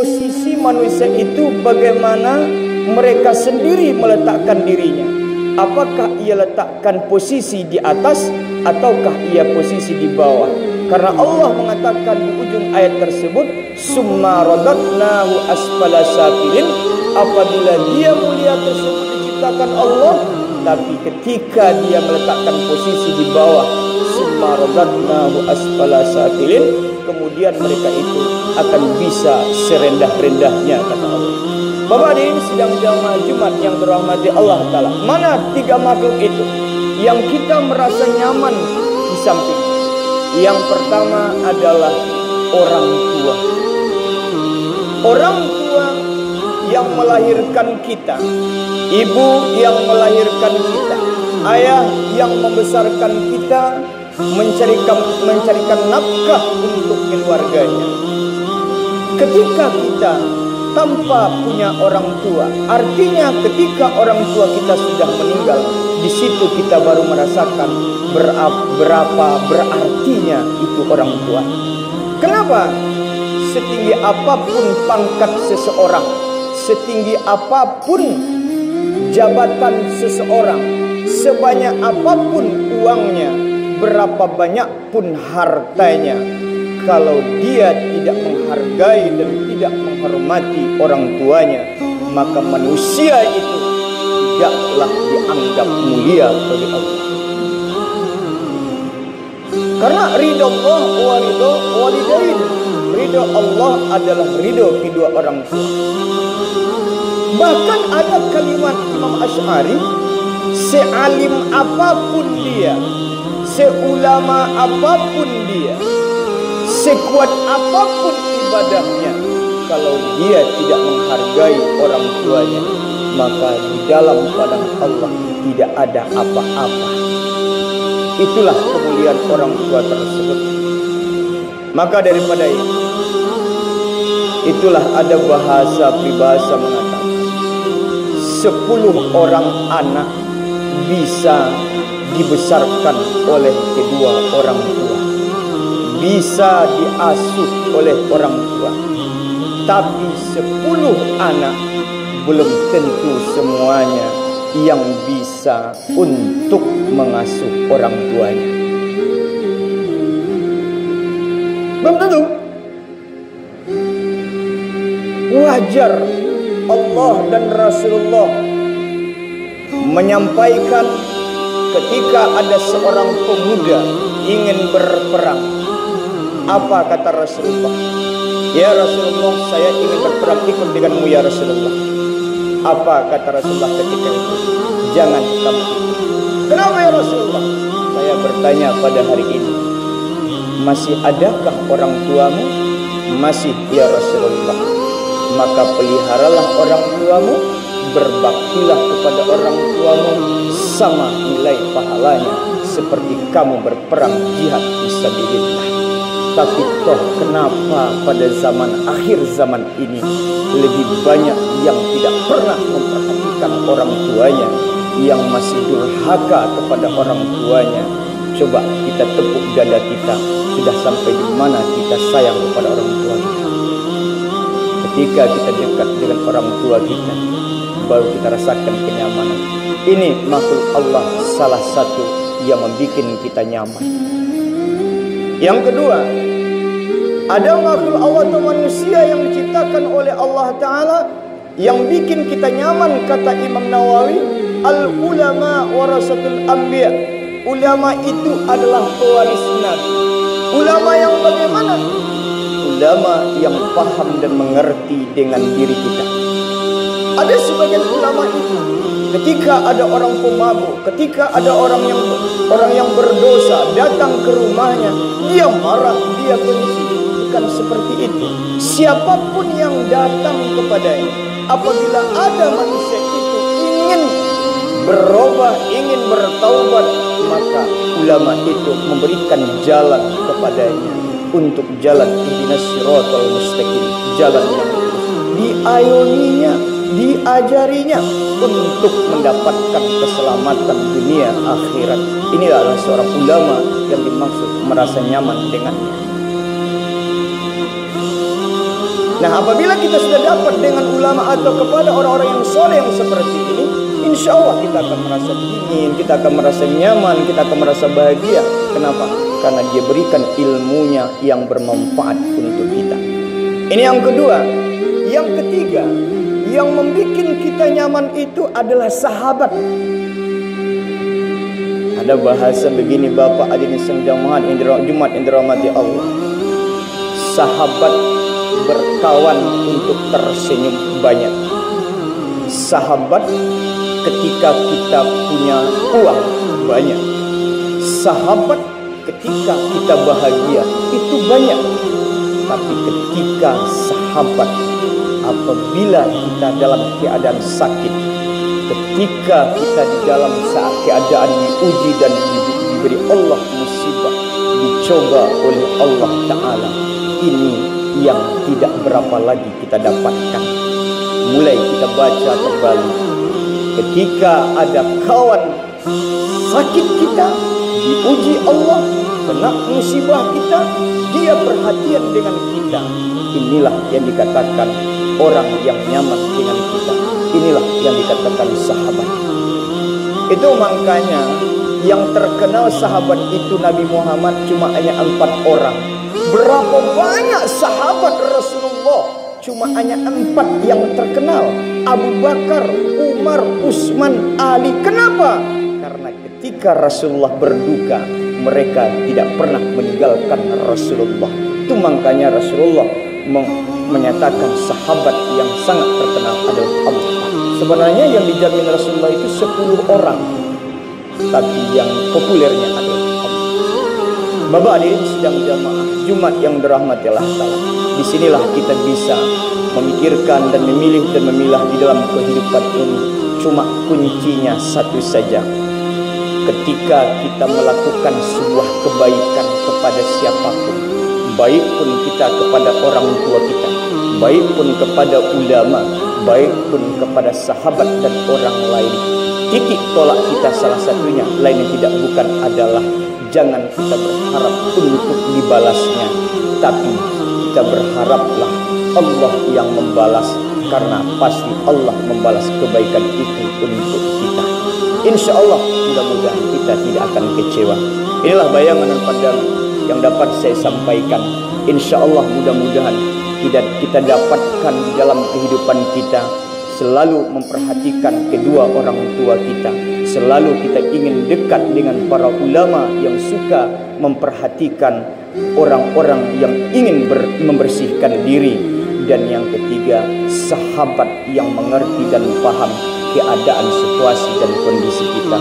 posisi manusia itu bagaimana mereka sendiri meletakkan dirinya. Apakah ia letakkan posisi di atas ataukah ia posisi di bawah? Karena Allah mengatakan di ujung ayat tersebut, summa radadnahu asfala safilin. Apabila dia mulia tersebut diciptakan Allah, tapi ketika dia meletakkan posisi di bawah, summa radadnahu asfala safilin, kemudian mereka itu akan bisa serendah-rendahnya, kata Allah. Bapak hadirin sidang jamaah Jumat yang dirahmati Allah Ta'ala, mana tiga makhluk itu yang kita merasa nyaman di samping? Yang pertama adalah orang tua. Orang tua yang melahirkan kita, ibu yang melahirkan kita, ayah yang membesarkan kita, mencarikan nafkah untuk keluarganya. Ketika kita tanpa punya orang tua, artinya ketika orang tua kita sudah meninggal, di situ kita baru merasakan berapa berartinya itu orang tua. Kenapa? Setinggi apapun pangkat seseorang, setinggi apapun jabatan seseorang, sebanyak apapun uangnya, berapa banyak pun hartanya, kalau dia tidak menghargai dan tidak menghormati orang tuanya, maka manusia itu tidaklah dianggap mulia oleh Allah. Karena ridho Allah wa ridho walidain, ridho Allah adalah ridho kedua orang tua. Bahkan ada kalimat Imam Asy'ari, sealim apapun dia, seulama apapun dia, sekuat apapun ibadahnya, kalau dia tidak menghargai orang tuanya, maka di dalam padang Allah tidak ada apa-apa. Itulah kemuliaan orang tua tersebut. Maka daripada itulah ada bahasa pribahasa mengatakan 10 orang anak bisa dibesarkan oleh kedua orang tua, bisa diasuh oleh orang tua, tapi 10 anak belum tentu semuanya yang bisa untuk mengasuh orang tuanya. Belum tentu. Wajar Allah dan Rasulullah menyampaikan ketika ada seorang pemuda ingin berperang. Apa kata Rasulullah? Ya Rasulullah, saya ingin berperang ikut denganmu ya Rasulullah. Apa kata Rasulullah ketika itu? Jangan kamu ikut. Kenapa ya Rasulullah? Saya bertanya pada hari ini, masih adakah orang tuamu? Masih ya Rasulullah. Maka peliharalah orang tuamu, berbaktilah kepada orang tuamu, sama nilai pahalanya seperti kamu berperang jihad fisabilillah. Tapi toh kenapa pada zaman akhir zaman ini lebih banyak yang tidak pernah memperhatikan orang tuanya, yang masih durhaka kepada orang tuanya? Coba kita tepuk dada kita, sudah sampai di mana kita sayang kepada orang tua kita. Ketika kita dekat dengan orang tua kita, baru kita rasakan kenyamanan. Ini makhluk Allah salah satu yang membuat kita nyaman. Yang kedua, ada makhluk Allah atau manusia yang diciptakan oleh Allah Ta'ala yang bikin kita nyaman. Kata Imam Nawawi, al-ulama warasatul anbiya. Ulama itu adalah pewaris Nabi. Ulama yang bagaimana? Ulama yang paham dan mengerti dengan diri kita. Ada sebagian ulama itu, ketika ada orang pemabuk, ketika ada orang yang berdosa datang ke rumahnya, dia marah, dia benci. Bukan seperti itu. Siapapun yang datang kepadanya, apabila ada manusia itu ingin berubah, ingin bertaubat, maka ulama itu memberikan jalan kepadanya untuk jalan ihdinas siratal mustaqim, jalan yang diayuninya, diajarinya untuk mendapatkan keselamatan dunia akhirat. Ini adalah seorang ulama yang dimaksud merasa nyaman dengannya. Nah, apabila kita sudah dapat dengan ulama atau kepada orang-orang yang soleh yang seperti ini, insya Allah kita akan merasa dingin, kita akan merasa nyaman, kita akan merasa bahagia. Kenapa? Karena dia berikan ilmunya yang bermanfaat untuk kita. Ini yang kedua. Yang ketiga, yang membuat kita nyaman itu adalah sahabat. Ada bahasa begini, Bapak hadirin jamaah Jumat yang dirahmati Allah. Sahabat berkawan untuk tersenyum banyak. Sahabat ketika kita punya uang banyak. Sahabat ketika kita bahagia itu banyak. Tapi ketika sahabat apabila kita dalam keadaan sakit, ketika kita di dalam saat keadaan diuji dan diberi Allah musibah, dicoba oleh Allah Ta'ala, ini yang tidak berapa lagi kita dapatkan. Mulai kita baca kembali, ketika ada kawan sakit kita, diuji Allah, kena musibah kita, dia perhatian dengan kita. Inilah yang dikatakan orang yang nyaman dengan kita. Inilah yang dikatakan sahabat. Itu makanya yang terkenal sahabat itu Nabi Muhammad cuma hanya 4 orang. Berapa banyak sahabat Rasulullah, cuma hanya 4 yang terkenal. Abu Bakar, Umar, Utsman, Ali. Kenapa? Karena ketika Rasulullah berduka, mereka tidak pernah meninggalkan Rasulullah. Itu makanya Rasulullah menyatakan sahabat yang sangat terkenal adalah Allah. Sebenarnya yang dijamin Rasulullah itu 10 orang, tapi yang populernya adalah Allah. Bapak hadirin sidang jamaah Jumat yang dirahmati Allah Ta'ala. Disinilah kita bisa memikirkan dan memilih dan memilah di dalam kehidupan ini. Cuma kuncinya satu saja. Ketika kita melakukan sebuah kebaikan kepada siapapun, baik pun kita kepada orang tua kita, baik pun kepada ulama, baik pun kepada sahabat dan orang lain, titik tolak kita salah satunya lain yang tidak bukan adalah jangan kita berharap untuk dibalasnya, tapi kita berharaplah Allah yang membalas, karena pasti Allah membalas kebaikan itu untuk kita. Insya Allah mudah-mudahan kita tidak akan kecewa. Inilah bayangan dan pandangan yang dapat saya sampaikan. Insya Allah mudah-mudahan kita dapatkan dalam kehidupan kita selalu memperhatikan kedua orang tua kita. Selalu kita ingin dekat dengan para ulama yang suka memperhatikan orang-orang yang ingin membersihkan diri. Dan yang ketiga, sahabat yang mengerti dan paham keadaan, situasi dan kondisi kita.